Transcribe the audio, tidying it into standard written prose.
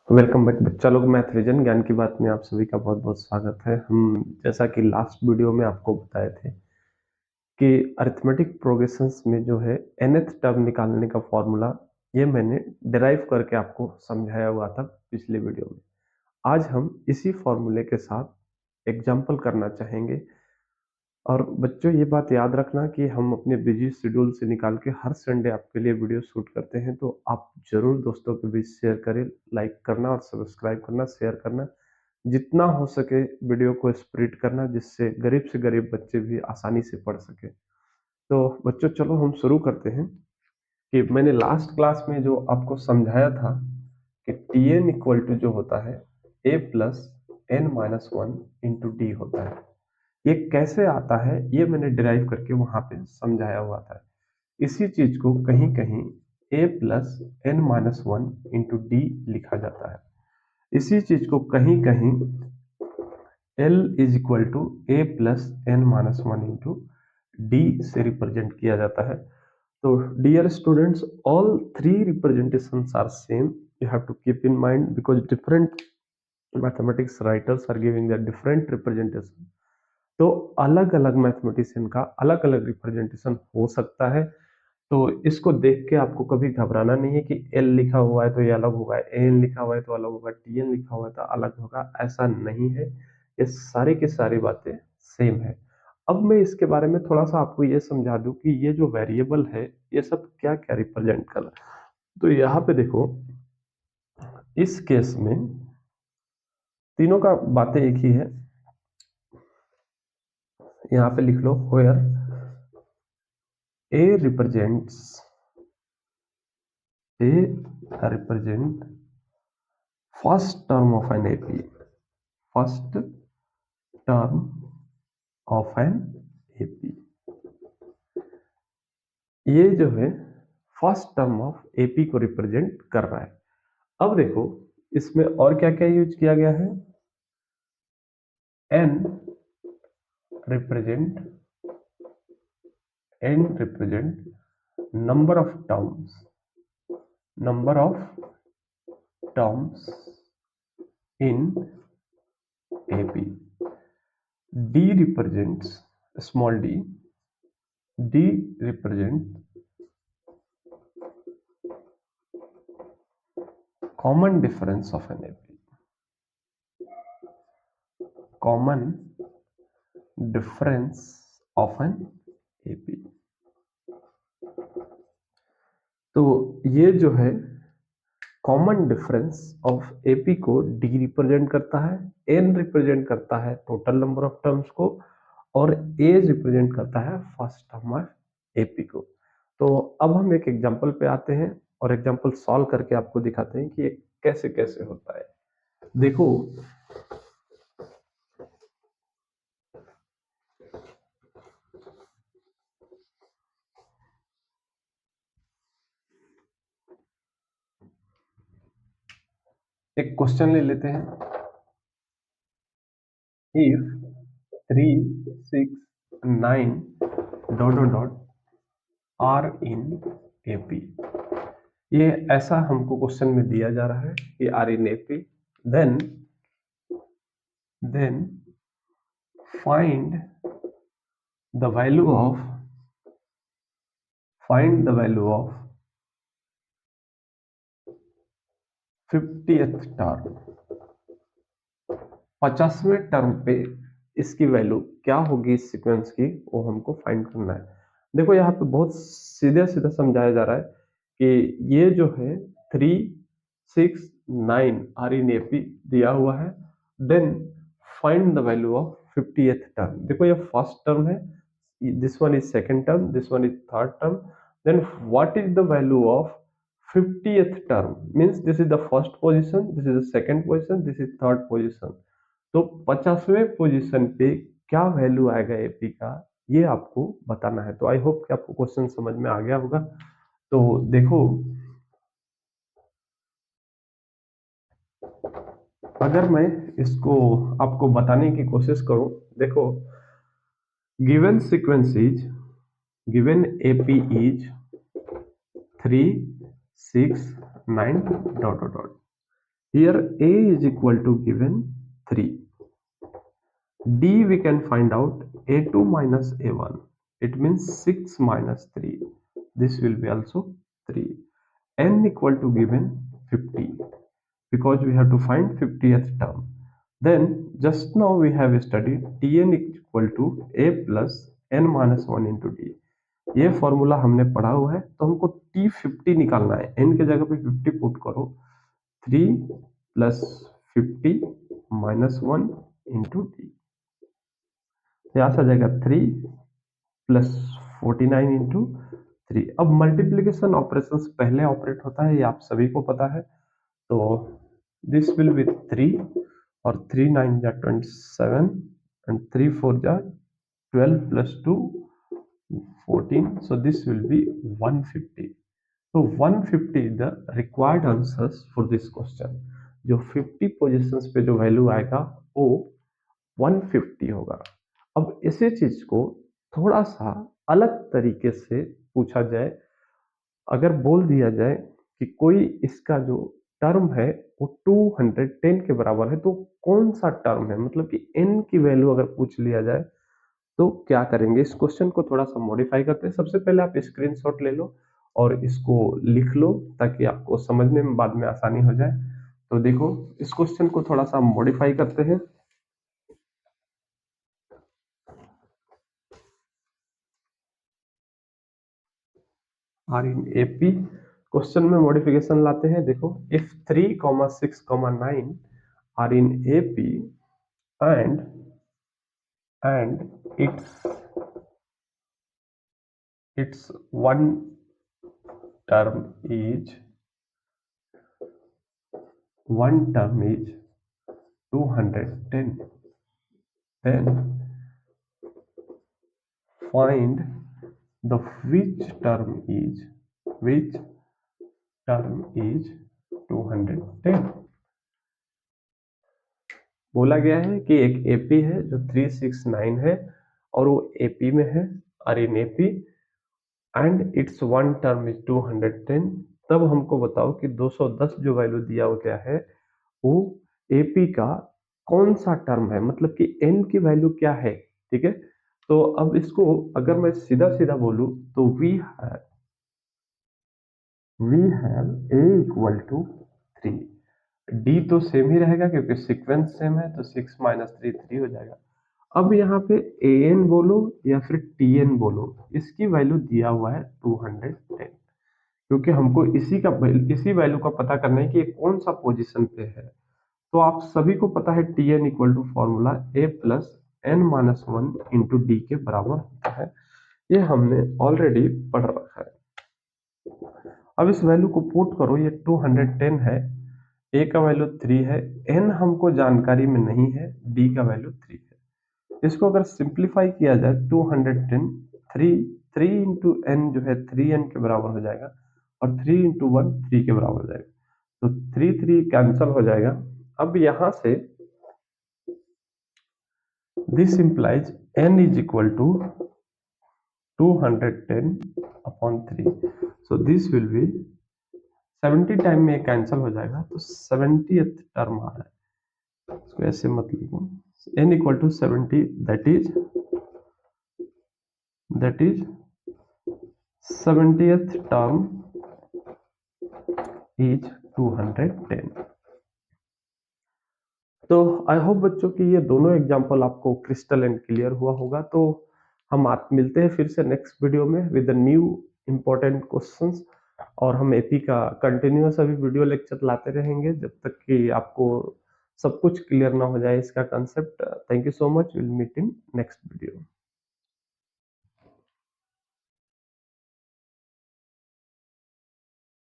Welcome back बच्चा लोग। Math vision ज्ञान की बात में आप सभी का बहुत बहुत स्वागत है। हम जैसा कि लास्ट वीडियो में आपको बताए थे कि अरिथमेटिक प्रोग्रेशंस में जो है nth टर्म निकालने का फॉर्मूला ये मैंने डिराइव करके आपको समझाया हुआ था पिछले वीडियो में। आज हम इसी फॉर्मूले के साथ एग्जाम्पल करना चाहेंगे। और बच्चों ये बात याद रखना कि हम अपने बिजी शेड्यूल से निकाल के हर संडे आपके लिए वीडियो शूट करते हैं, तो आप जरूर दोस्तों के बीच शेयर करें। लाइक करना और सब्सक्राइब करना, शेयर करना, जितना हो सके वीडियो को स्प्रेड करना, जिससे गरीब से गरीब बच्चे भी आसानी से पढ़ सके। तो बच्चों चलो हम शुरू करते हैं कि मैंने लास्ट क्लास में जो आपको समझाया था कि टी एन इक्वल टू जो होता है a plus N minus one into d होता है। ये कैसे आता है ये मैंने डिराइव करके वहां पे समझाया हुआ था। इसी चीज को कहीं कहीं a plus N minus one into d लिखा जाता है। इसी चीज को कहीं कहीं L is equal to a plus N minus one into d से रिप्रेजेंट किया जाता है। तो dear students, all three representations are same. You have to keep in mind because different mathematics writers are giving the different representation. तो अलग अलग mathematician का अलग अलग रिप्रेजेंटेशन हो सकता है। तो इसको देख के आपको कभी घबराना नहीं है कि एल लिखा हुआ है तो ये अलग होगा, एन लिखा हुआ है तो अलग होगा, टी एन लिखा हुआ है तो अलग होगा। ऐसा नहीं है, ये सारी की सारी बातें सेम है। अब मैं इसके बारे में थोड़ा सा आपको ये समझा दूं कि ये जो वेरिएबल है ये सब क्या क्या रिप्रेजेंट कर रहा है। तो यहाँ पे देखो, इस केस में तीनों का बातें एक ही है। यहाँ पे लिख लो where A represents first term of an AP. First term of an AP. ये जो है फर्स्ट टर्म ऑफ एपी को रिप्रेजेंट कर रहा है। अब देखो इसमें और क्या क्या यूज किया गया है। N represent number of terms in AP. D represents small d. D represents common difference of an AP. Common difference of an AP. तो ये जो है कॉमन डिफरेंस ऑफ एपी को डी रिप्रेजेंट करता है, एन रिप्रेजेंट करता है total number of terms को, और ए रिप्रेजेंट करता है फर्स्ट टर्म ऑफ एपी को। तो अब हम एक एग्जांपल पे आते हैं और एग्जांपल सॉल्व करके आपको दिखाते हैं कि ये कैसे कैसे होता है। देखो एक क्वेश्चन ले लेते हैं। If 3, 6, 9 dot dot dot are in AP. ये ऐसा हमको क्वेश्चन में दिया जा रहा है कि are in AP, then find the value of 50th term. 50वें टर्म पे इसकी वैल्यू क्या होगी इस सीक्वेंस की, वो हमको फाइंड करना है। देखो यहाँ पे बहुत सीधे सीधे समझाया जा रहा है कि ये जो है 3, 6, 9 आर इन एपी दिया हुआ है। Then find the value of 50th term. देखो ये फर्स्ट टर्म है, this one is second term, this one is third term. Then what is the value of 50th term? Means this is the first position, this is the second position, this is third position. तो 50वें position पे क्या value आएगा AP का, ये आपको बताना है। तो आई होप कि आपको क्वेश्चन समझ में आ गया होगा। तो देखो, अगर मैं इसको आपको बताने की कोशिश करूं, देखो given sequence is, given AP is 3, 6, 9 dot dot dot. Here a is equal to given 3. D we can find out a2 minus a1. It means 6 minus 3. This will be also 3. N equal to given 50 because we have to find 50th term. Then just now we have studied Tn equal to a plus n minus 1 into d. ये formula हमने पढ़ा हुआ है, तो हमको T50 निकालना है. n के जगह पे 50 पुट करो. 3 प्लस 50 माइनस 1 इंटू डी. यहाँ से आ जाएगा 3 प्लस 49 इंटू 3. अब मल्टीप्लीकेशन ऑपरेशन पहले ऑपरेट होता है, ये आप सभी को पता है. तो दिस विल बी 3 और 3 9 जा 27 and 3 4 जा 12 plus 2 14. So this will be 150. So 150 is the required answers for this question. जो 50 पोजीशंस पे जो वैल्यू आएगा वो 150 होगा. अब इसी चीज को थोड़ा सा अलग तरीके से पूछा जाए, अगर बोल दिया जाए कि कोई इसका जो टर्म है वो 210 के बराबर है, तो कौन सा टर्म है, मतलब कि n की वैल्यू अगर पूछ लिया जाए तो क्या करेंगे. इस क्वेश्चन को थोड़ा सा मॉडिफाई करते हैं. सबसे पहले आप स्क्रीनशॉट ले लो और इसको लिख लो ताकि आपको समझने में बाद में आसानी हो जाए. तो देखो इस क्वेश्चन को थोड़ा सा मॉडिफाई करते हैं. आर इन एपी क्वेश्चन में मॉडिफिकेशन लाते हैं. देखो if 3, 6, 9 are in AP and its one term is 210, then find the which term is 210. बोला गया है कि एक एपी है जो 369 है और वो एपी में है, और in AP and it's one term is 210. तब हमको बताओ कि 210 जो वैल्यू दिया हो गया है वो एपी का कौन सा टर्म है, मतलब कि एन की वैल्यू क्या है. ठीक है, तो अब इसको अगर मैं सीधा सीधा बोलूं तो we have a equal to 3. D तो सेम ही रहेगा क्योंकि सीक्वेंस सेम है, तो 6 माइनस 3 3 हो जाएगा. अब यहाँ पे ए एन बोलो या फिर टी एन बोलो, इसकी वैल्यू दिया हुआ है 210, क्योंकि हमको इसी वैल्यू का पता करना है कि ये कौन सा पोजीशन पे है. तो आप सभी को पता है T N equal to formula A plus N minus 1 into D के बराबर होता है. ये हमने ऑलरेडी पढ़ रखा है. अब इस वैल्यू को पुट करो. ये 210 है, ए का वैल्यू 3 है, एन हमको जानकारी में नहीं है, डी का वैल्यू 3 है. इसको अगर सिंप्लीफाई किया जाए 210 3 इंटू एन जो है 3n के बराबर हो जाएगा, और 3 इंटू 1 3 के बराबर हो जाएगा. तो 3 कैंसल हो जाएगा. अब यहां से this implies n is equal to 210 upon 3. So this will be 70 time में कैंसल हो जाएगा, तो 70th टर्म आ रहा है. इसको ऐसे मत लिखो. n equal to 70, that is 70th term is 210. तो आई होप बच्चों की ये दोनों एग्जांपल आपको क्रिस्टल एंड क्लियर हुआ होगा. तो हम आप मिलते हैं फिर से नेक्स्ट वीडियो में विद न्यू इंपॉर्टेंट क्वेश्चंस, और हम एपी का कंटिन्यूअस अभी वीडियो लेक्चर लाते रहेंगे जब तक कि आपको सब कुछ क्लियर ना हो जाए इसका concept. Thank you so much. Will meet in next video.